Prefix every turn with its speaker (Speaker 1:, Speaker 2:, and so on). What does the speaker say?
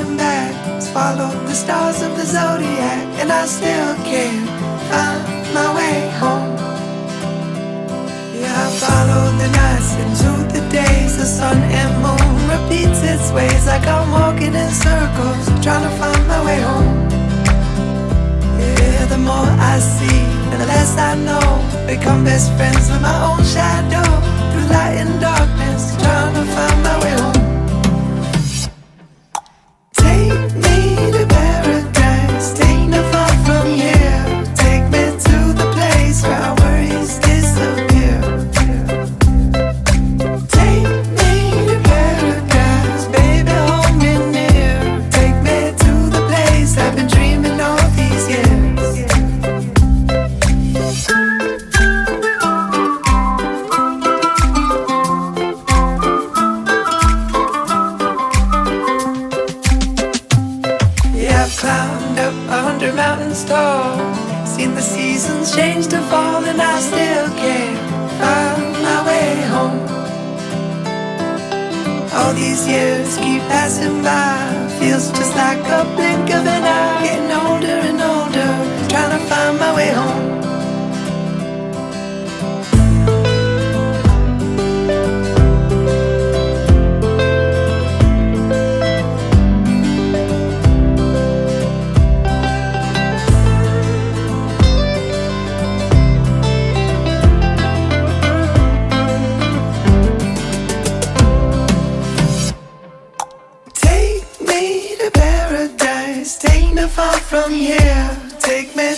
Speaker 1: looking back. Swallowed the stars of the zodiac, and I still can't find my way home. Yeah, I followed the nights into the days. The sun and moon repeats its ways, like I'm walking in circles, trying to find my way home. Yeah, the more I see, and the less I know. Become best friends with my own shadow, through light and darkness, trying to find my way home. Take me to paradise, take me far from here. Take me to the place where our worries disappear. Take me to paradise, baby, hold me near. Take me to the place I've been dreaming all these years. Climbed up 100 mountains tall, seen the seasons change to fall, and I still can't find my way home. All these years keep passing by, feels just like a blink of an eye. Getting older and older, trying to find my way home. Take me to paradise, take me far from here. Take me